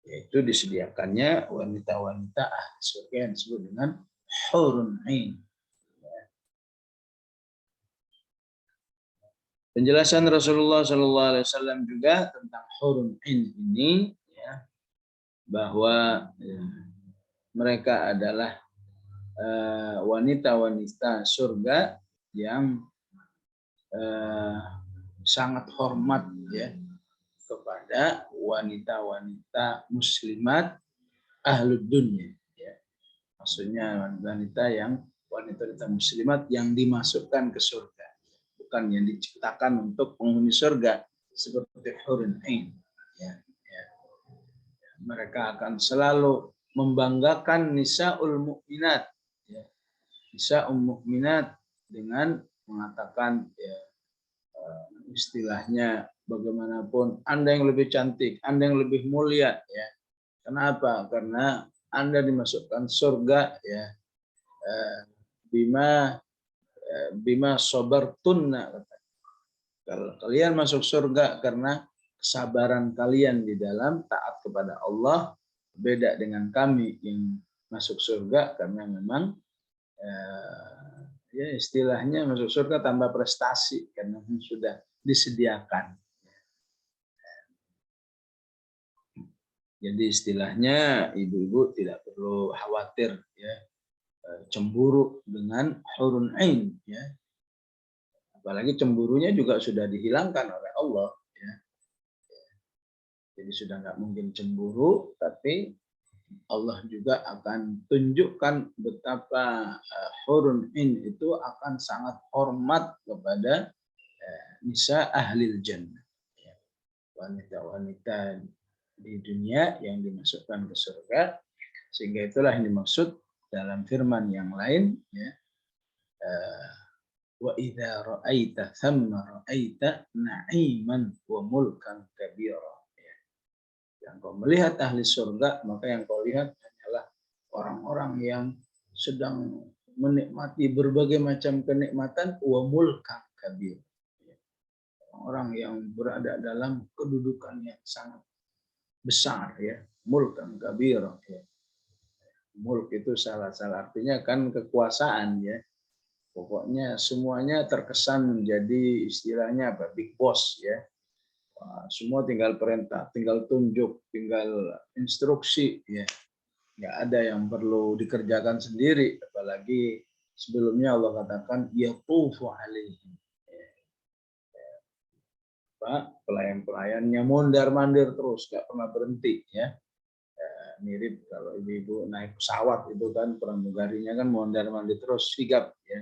[SPEAKER 1] yaitu disediakannya wanita-wanita ahli surga yang disebut dengan hurun ain. Penjelasan Rasulullah Sallallahu Alaihi Wasallam juga tentang hurun ain ini, ya, bahwa mereka adalah wanita-wanita surga yang sangat hormat, ya, kepada wanita-wanita muslimat ahlud dunya, ya. Maksudnya wanita muslimat yang dimasukkan ke surga, bukan yang diciptakan untuk penghuni surga seperti hurun ain, ya. Mereka akan selalu membanggakan nisaul mukminat, ya. Nisaul mukminat dengan mengatakan, ya, istilahnya bagaimanapun Anda yang lebih cantik, Anda yang lebih mulia, ya. Kenapa? Karena Anda dimasukkan surga, ya, bima sabartunna. Kalau kalian masuk surga karena kesabaran kalian di dalam taat kepada Allah beda dengan kami yang masuk surga karena memang ya istilahnya masuk surga tambah prestasi karena sudah disediakan. Jadi istilahnya ibu-ibu tidak perlu khawatir ya cemburu dengan hurun ain ya. Apalagi cemburunya juga sudah dihilangkan oleh Allah ya. Jadi sudah nggak mungkin cemburu, tapi Allah juga akan tunjukkan betapa hurun ain itu akan sangat hormat kepada nisa ahlil jannah. Wanita-wanita di dunia yang dimasukkan ke surga, sehingga itulah yang dimaksud dalam firman yang lain ya, wa idza ra'aita thamma ra'aita na'iman wa mulkan kabira ya. Yang kau melihat ahli surga maka yang kau lihat hanyalah orang-orang yang sedang menikmati berbagai macam kenikmatan wa mulkan kabira ya. Orang yang berada dalam kedudukan yang sangat besar ya, mulkan kabir ya. Mulk itu salah artinya kan kekuasaan ya. Pokoknya semuanya terkesan menjadi istilahnya apa? Big boss ya. Wah, semua tinggal perintah, tinggal tunjuk, tinggal instruksi ya. Nggak ada yang perlu dikerjakan sendiri, apalagi sebelumnya Allah katakan yatufu alaihim. Pelayan-pelayannya mondar-mandir terus, nggak pernah berhenti ya. Mirip kalau ibu-ibu naik pesawat itu kan pramugarinya kan mondar-mandir terus sigap ya.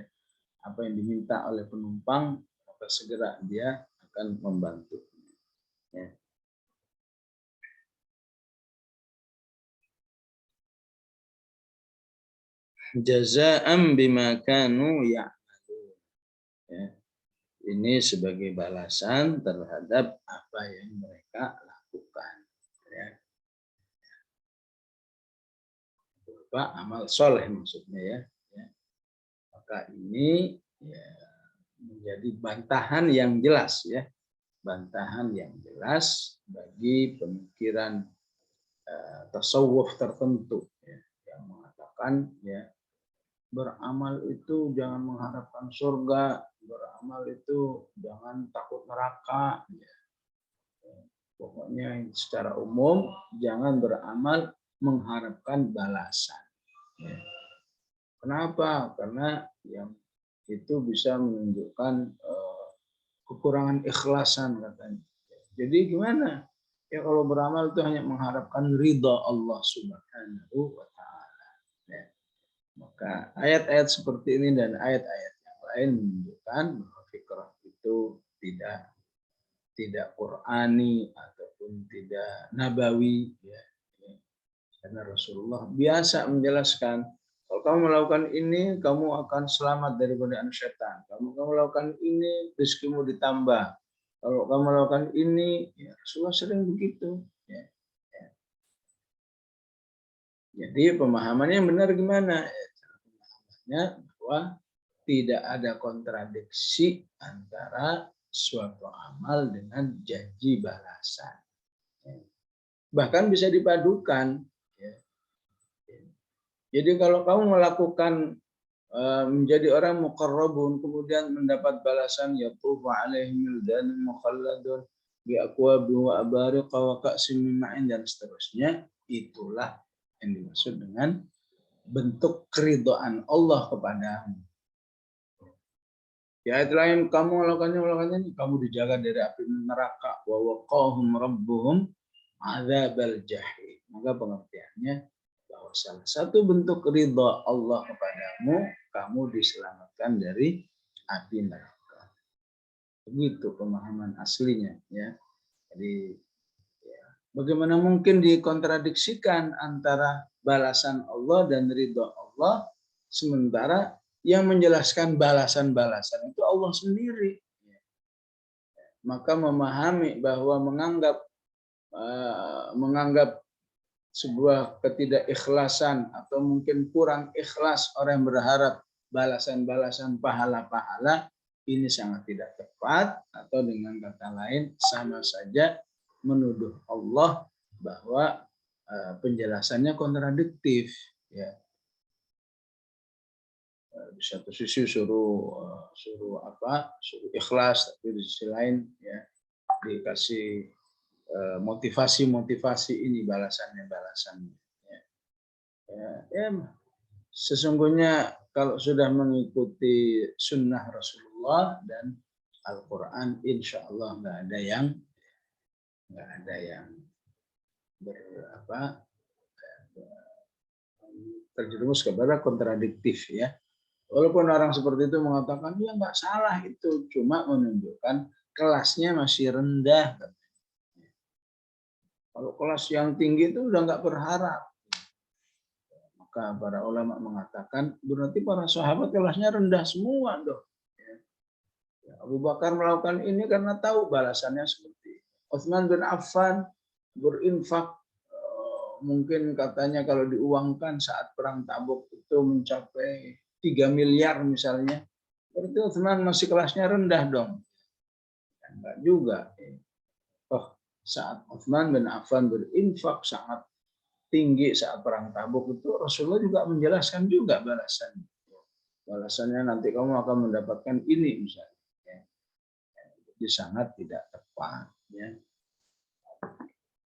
[SPEAKER 1] Apa yang diminta oleh penumpang maka segera dia akan membantu. Ya. Jazaa'an bima kanu ya'malun. Ya. Ini sebagai balasan terhadap apa yang mereka lakukan. Ya. Berupa amal soleh maksudnya ya. Ya. Maka ini ya, menjadi bantahan yang jelas ya. Bantahan yang jelas bagi pemikiran tasawuf tertentu ya, yang mengatakan ya beramal itu jangan mengharapkan surga, beramal itu jangan takut neraka ya. Pokoknya secara umum jangan beramal mengharapkan balasan ya. Kenapa? Karena yang itu bisa menunjukkan kekurangan ikhlasan katanya. Jadi gimana? Ya kalau beramal itu hanya mengharapkan ridha Allah Subhanahu wa taala. Ya. Maka ayat-ayat seperti ini dan ayat-ayat yang lain menunjukkan bahwa fikrah itu tidak Qur'ani ataupun tidak nabawi ya. Karena Rasulullah biasa menjelaskan kalau kamu melakukan ini, kamu akan selamat dari godaan setan. Kamu melakukan ini, rezekimu ditambah. Kalau kamu melakukan ini, ya Rasulullah sering begitu. Ya. Ya. Jadi pemahamannya yang benar gimana? Pemahamannya bahwa tidak ada kontradiksi antara suatu amal dengan janji balasan. Ya. Bahkan bisa dipadukan. Ya. Jadi kalau kamu melakukan menjadi orang muqarrabun kemudian mendapat balasan yatufu alaihim dan mukhalladun bi aqwabi wa abariqa wa ka'sin min ma'in dan seterusnya, itulah yang dimaksud dengan bentuk keridhaan Allah kepadamu. Ya ayat lain kamu melakukannya kamu dijaga dari api neraka wa waqahum rabbuhum adzabal jahim. Maka pengertiannya bahwa salah satu bentuk ridha Allah kepadamu, kamu diselamatkan dari api neraka. Begitu pemahaman aslinya ya. Jadi ya, bagaimana mungkin dikontradiksikan antara balasan Allah dan ridha Allah sementara yang menjelaskan balasan-balasan itu Allah sendiri. Maka memahami bahwa menganggap sebuah ketidakikhlasan atau mungkin kurang ikhlas orang yang berharap balasan-balasan pahala-pahala ini sangat tidak tepat, atau dengan kata lain sama saja menuduh Allah bahwa penjelasannya kontradiktif, ya. Di satu sisi suruh ikhlas, tapi di sisi lain ya dikasih motivasi ini balasannya. Ya. Ya, sesungguhnya kalau sudah mengikuti sunnah Rasulullah dan Al-Quran, insya Allah nggak ada yang terjerumus kepada kontradiktif, ya. Walaupun orang seperti itu mengatakan ya nggak salah, itu cuma menunjukkan kelasnya masih rendah. Kalau kelas yang tinggi itu udah nggak berharap. Maka para ulama mengatakan berarti para sahabat kelasnya rendah semua dong. Abu Bakar melakukan ini karena tahu balasannya seperti itu. Utsman bin Affan berinfak mungkin katanya kalau diuangkan saat perang Tabuk itu mencapai 3 miliar misalnya. Berarti Utsman masih kelasnya rendah dong. Enggak juga. Oh, saat Utsman bin Affan berinfak sangat tinggi saat perang Tabuk itu Rasulullah juga menjelaskan juga balasannya. Balasannya nanti kamu akan mendapatkan ini misalnya. Jadi sangat tidak tepat, ya.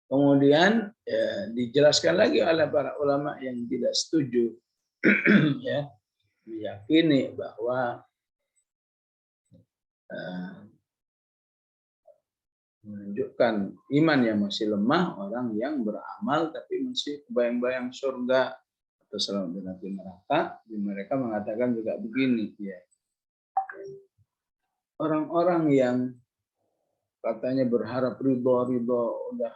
[SPEAKER 1] Kemudian dijelaskan lagi oleh para ulama yang tidak setuju, ya, meyakini bahwa menunjukkan iman yang masih lemah orang yang beramal tapi masih bayang-bayang surga atau selamat dari neraka. Mereka mengatakan juga begini, ya. Orang-orang yang katanya berharap ridho, udah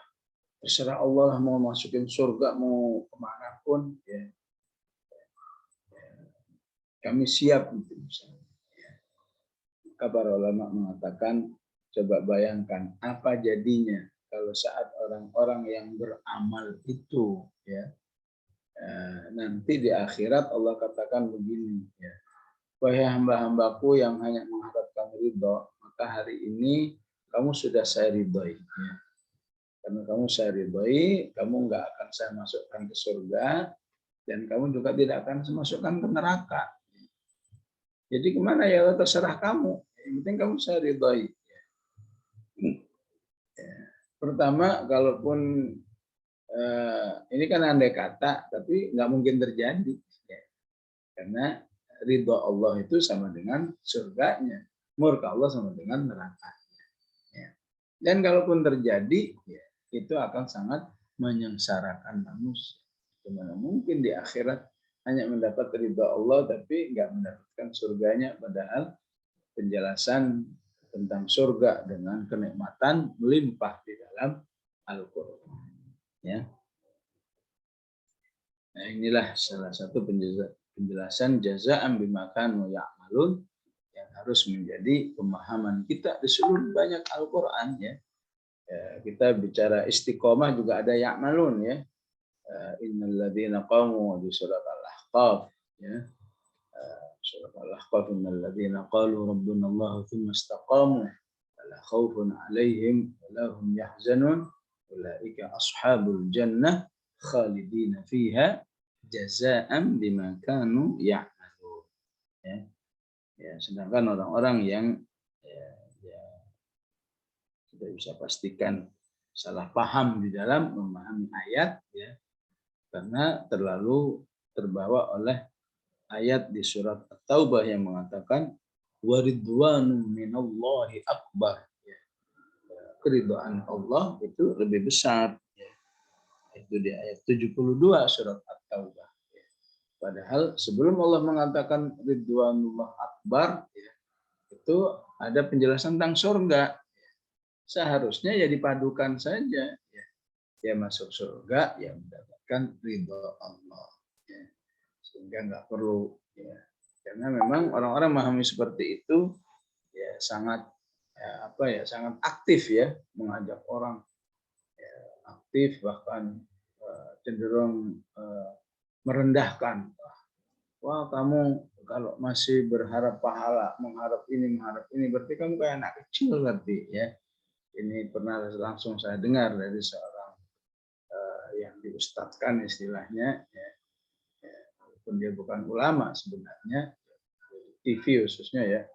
[SPEAKER 1] terserah Allah mau masukin surga mau kemana pun, ya. Kami siap gitu misalnya. Para ulama mengatakan, coba bayangkan apa jadinya kalau saat orang-orang yang beramal itu, ya, nanti di akhirat Allah katakan begini, ya. Wahai hamba-hambaku yang hanya mengharapkan ridho, maka hari ini kamu sudah saya ridhoi. Ya. Karena kamu saya ridhoi, kamu nggak akan saya masukkan ke surga, dan kamu juga tidak akan saya masukkan ke neraka. Jadi kemana ya Allah, terserah kamu. Yang penting kamu saya ridhoi. Ya. Pertama, kalaupun ini kan andai kata, tapi nggak mungkin terjadi. Ya. Karena ridho Allah itu sama dengan surganya, murka Allah sama dengan nerakanya. Ya. Dan kalaupun terjadi, ya, itu akan sangat menyengsarakan manusia. Gimana mungkin di akhirat hanya mendapat ridho Allah tapi nggak mendapatkan surganya, padahal penjelasan tentang surga dengan kenikmatan melimpah di dalam Al-Quran. Ya. Nah, inilah salah satu penjelasan jazaan bima kanu ya'malun yang harus menjadi pemahaman kita di seluruh banyak Al-Quran, ya. Kita bicara istiqomah juga ada ya'malun, ya. Innal ladzina qamu di surat Al-Ahqaf, ya. Surat Al-Ahqaf, innal ladzina qalu rabbuna Allah tsumma istaqamu fala khaufun 'alaihim wala hum yahzanun ulaika ashabul jannah khalidina fiha jazaan bima kanu ya'malun. Ya. Ya, sedangkan orang-orang yang kita bisa pastikan salah paham di dalam memahami ayat, ya, karena terlalu terbawa oleh ayat di surat At-Taubah yang mengatakan waridwanu minallahi akbar. Ya. Keridhaan Allah itu lebih besar. Ya. Itu di ayat 72 surat At-Taubah. Padahal sebelum Allah mengatakan ridwanullah akbar, ya, itu ada penjelasan tentang surga. Seharusnya ya dipadukan saja. Ya. Dia masuk surga, ya mendapatkan ridho Allah. Ya. Sehingga nggak perlu. Ya. Karena memang orang-orang memahami seperti itu, ya sangat sangat aktif, ya, mengajak orang, ya, aktif bahkan cenderung merendahkan. Wah, kamu kalau masih berharap pahala, mengharap ini, berarti kamu kayak anak kecil, berarti, ya. Ini pernah langsung saya dengar dari seorang yang diustadkan istilahnya, ya, walaupun dia bukan ulama sebenarnya, TV khususnya ya,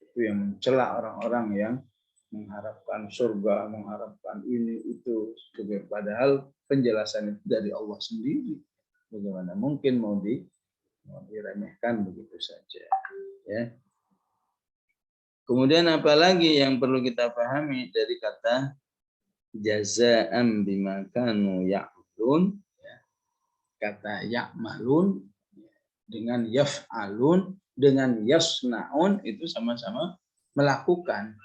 [SPEAKER 1] itu yang mencela orang-orang yang mengharapkan surga, mengharapkan ini itu, padahal penjelasan itu dari Allah sendiri. Bagaimana mungkin mau diremehkan begitu saja, ya. Kemudian apalagi yang perlu kita pahami dari kata jazaa'an bima kanu ya'malun, ya. Kata ya'malun dengan yaf'alun dengan yasna'un itu sama-sama melakukan.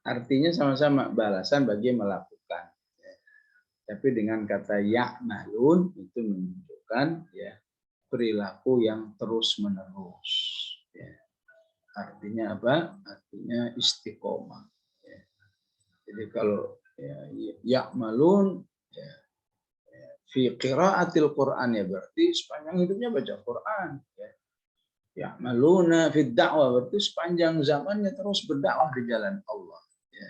[SPEAKER 1] Artinya sama-sama balasan bagi melakukan. Tapi dengan kata ya'malun itu menunjukkan ya perilaku yang terus-menerus. Ya. Artinya apa? Artinya istiqomah. Ya. Jadi kalau ya'malun ya, fi qiraatil Qur'an ya berarti sepanjang hidupnya baca Quran. Ya. Ya'maluna fi dakwah berarti sepanjang zamannya terus berdakwah di jalan Allah. Ya.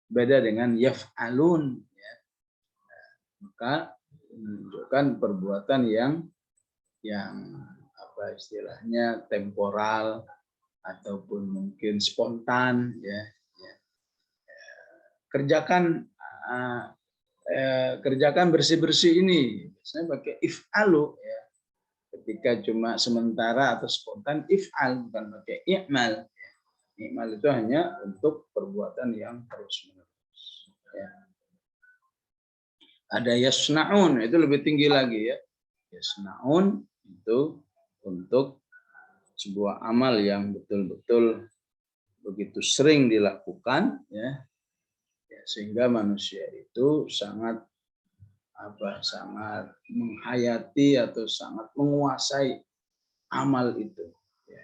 [SPEAKER 1] Beda dengan yaf'alun. Ya. Maka menunjukkan perbuatan yang apa istilahnya temporal ataupun mungkin spontan, ya. Kerjakan bersih-bersih ini biasanya pakai if'alu, ya. Ketika cuma sementara atau spontan if'al, bukan pakai i'mal. I'mal itu hanya untuk perbuatan yang terus-menerus, ya. Ada yasna'un, itu lebih tinggi lagi, ya. Yasna'un itu untuk sebuah amal yang betul-betul begitu sering dilakukan, ya, sehingga manusia itu sangat menghayati atau sangat menguasai amal itu, ya.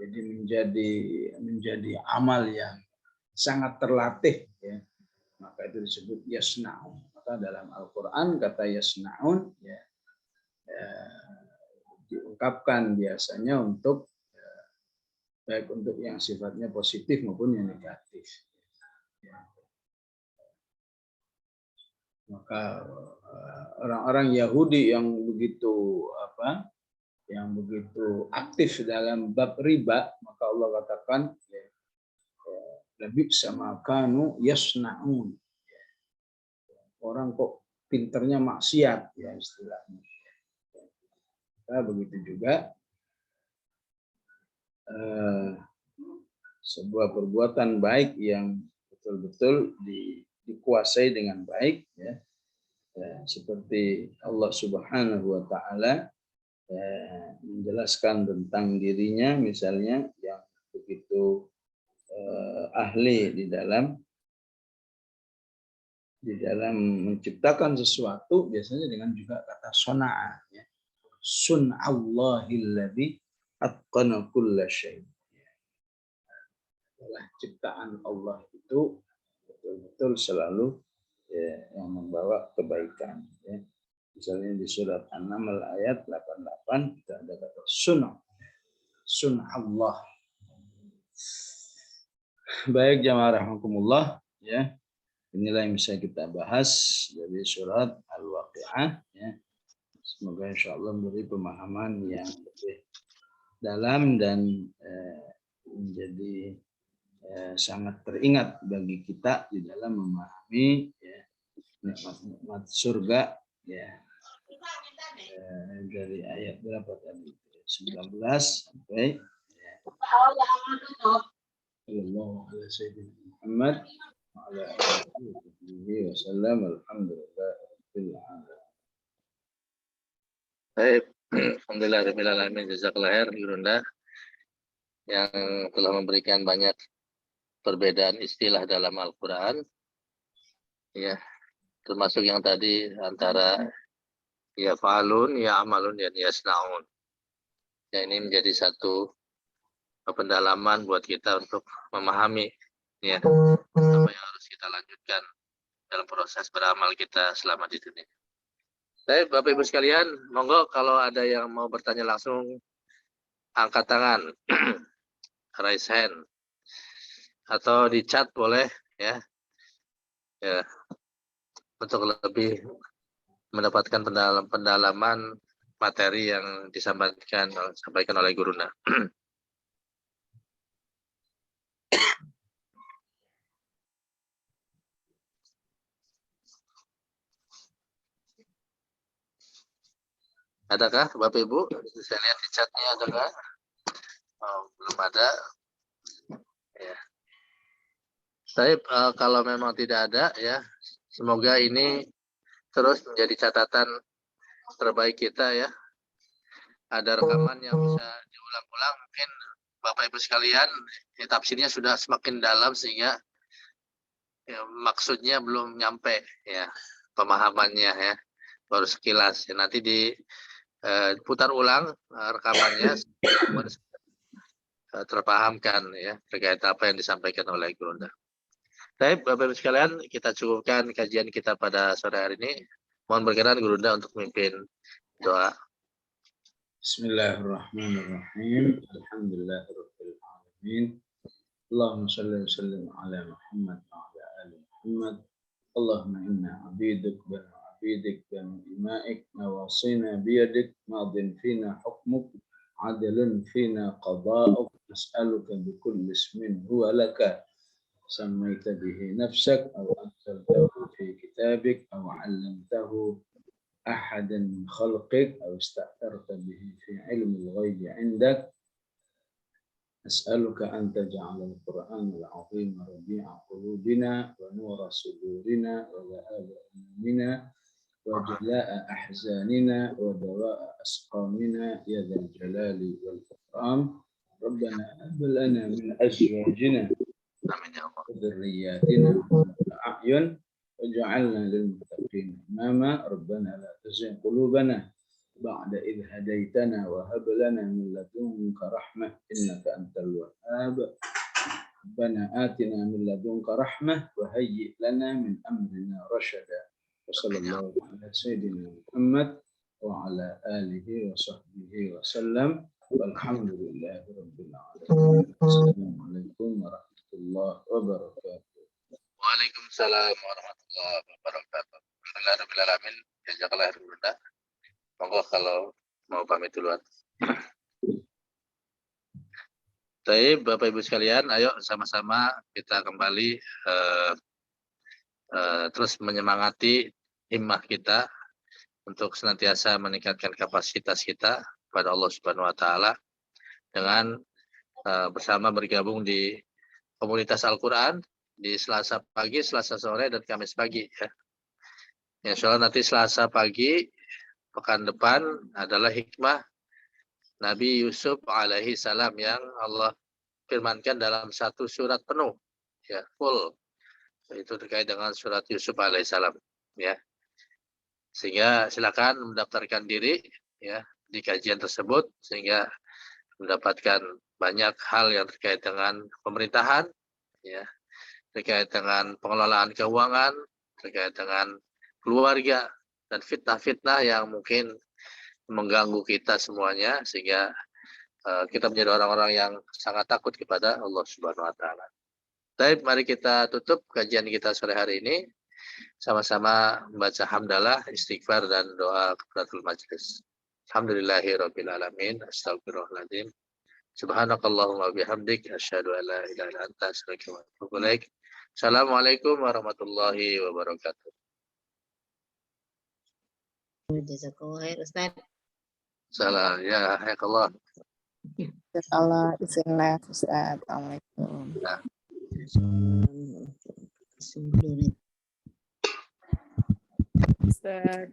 [SPEAKER 1] Jadi menjadi amal yang sangat terlatih, ya. Maka itu disebut yasna'un. Maka dalam Al-Quran kata yasna'un ya, diungkapkan biasanya untuk baik untuk yang sifatnya positif maupun yang negatif. Ya. Maka orang-orang Yahudi yang begitu aktif dalam bab riba, maka Allah katakan lebih sama kanu yasnaun. Orang kok pinternya maksiat, ya istilahnya. Nah, begitu juga sebuah perbuatan baik yang betul-betul dikuasai dengan baik, ya. Seperti Allah Subhanahu wa taala menjelaskan tentang dirinya misalnya yang begitu ahli di dalam menciptakan sesuatu, biasanya dengan juga kata sona'a, ya. Sun'allahilladzi atqana kulla syai'. Ciptaan Allah itu betul-betul selalu yang membawa kebaikan, ya. Misalnya di surat An-Naml ayat 88 kita ada kata sun'allah. Baik jamaah rahimakumullah, ya. Inilah yang bisa kita bahas dari surat Al-Waqi'ah, ya. Semoga insyaallah memberi pemahaman yang lebih dalam dan menjadi sangat teringat bagi kita di dalam memahami, ya, nikmat-nikmat surga, ya, dari ayat berapa tadi, 19 sampai Muhammad wasallam. Alhamdulillah.
[SPEAKER 2] Baik, alhamdulillah, jazakallah khair Yurunda yang telah memberikan banyak perbedaan istilah dalam Al-Quran, ya, termasuk yang tadi antara ya fa'alun, ya amalun, dan yasna'un. Ya, ini menjadi satu pendalaman buat kita untuk memahami, ya, apa yang harus kita lanjutkan dalam proses beramal kita selama di dunia. Baik, Bapak Ibu sekalian, monggo kalau ada yang mau bertanya langsung angkat tangan, raise hand. atau di chat boleh ya. Ya, untuk lebih mendapatkan pendalaman materi yang disampaikan oleh Gurunda. Adakah Bapak Ibu? Saya lihat di chatnya adakah? Oh, belum ada. Ya. Tapi kalau memang tidak ada ya, semoga ini terus menjadi catatan terbaik kita ya. Ada rekaman yang bisa diulang-ulang, mungkin Bapak Ibu sekalian, ya, tafsirnya sudah semakin dalam sehingga ya, maksudnya belum nyampe ya, pemahamannya ya, baru sekilas. Ya, nanti diputar ulang rekamannya terpahamkan ya terkait apa yang disampaikan oleh Gurunda. Baik, Bapak Ibu sekalian, kita cukupkan kajian kita pada sore hari ini. Mohon berkenan Gurunda untuk memimpin doa.
[SPEAKER 1] Bismillahirrahmanirrahim. Alhamdulillahirabbil alamin. Allahumma shalli wa sallim ala Muhammad wa ala ali Muhammad. Allahumma inna abiduk wa abidik wa imaik nawasina biyadik madin fina hukmuk adalun fina qada'uk nas'aluka bi kulli ismin huwa laka sammaita bihi nafsak aw anzaltahu fi kitabik aw 'allamtahu أحدا من خلقك أو استأثرت به في علم الغيب عندك أسألك أن تجعل القرآن العظيم ربيع قلوبنا ونور صدورنا وذهاب همومنا وجلاء أحزاننا ودواء أسقامنا يا ذا الجلال والإكرام ربنا هب لنا من أزواجنا وذرياتنا قرة أعين وجعلنا للمتقين إماما ربنا لا تزغ قلوبنا بعد إذ هديتنا وهب لنا من لدنك رحمة إنك أنت الوهاب ربنا آتنا من لدنك رحمة وهيئ لنا من أمرنا رشدا وصلى الله على سيدنا محمد وعلى آله وصحبه وسلم والحمد لله رب العالمين السلام عليكم ورحمة الله وبركاته.
[SPEAKER 2] Waalaikumsalam warahmatullahi wabarakatuh. Alhamdulillahirrahmanirrahim. Jazakallah khairan. Monggo kalau mau pamit duluan. Baik, Bapak Ibu sekalian, ayo sama-sama kita kembali terus menyemangati himmah kita untuk senantiasa meningkatkan kapasitas kita pada Allah Subhanahu wa taala dengan bersama bergabung di komunitas Al-Qur'an di Selasa pagi, Selasa sore, dan Kamis pagi ya. Insya Allah nanti Selasa pagi pekan depan adalah hikmah Nabi Yusuf alaihi salam yang Allah firmankan dalam satu surat penuh ya, full. Itu terkait dengan surat Yusuf alaihi salam ya. Sehingga silakan mendaftarkan diri ya di kajian tersebut sehingga mendapatkan banyak hal yang terkait dengan pemerintahan ya, terkait dengan pengelolaan keuangan, terkait dengan keluarga, dan fitnah-fitnah yang mungkin mengganggu kita semuanya, sehingga kita menjadi orang-orang yang sangat takut kepada Allah Subhanahu wa taala. Baik, mari kita tutup kajian kita sore hari ini. Sama-sama membaca hamdalah, istighfar, dan doa kafaratul majlis. Alhamdulillahirabbil alamin. Astagfirullahaladzim. Subhanakallahumma bihamdik asyhadu an la ilaha illa anta astaghfiruka wa atubu ilaik. Assalamualaikum warahmatullahi wabarakatuh.
[SPEAKER 3] Jazakallah khair Ustaz.
[SPEAKER 2] Salam ya, hayakallah.
[SPEAKER 3] Jazakallah, bismillah Ustaz. Assalamualaikum.
[SPEAKER 2] Nah.
[SPEAKER 3] Ustaz.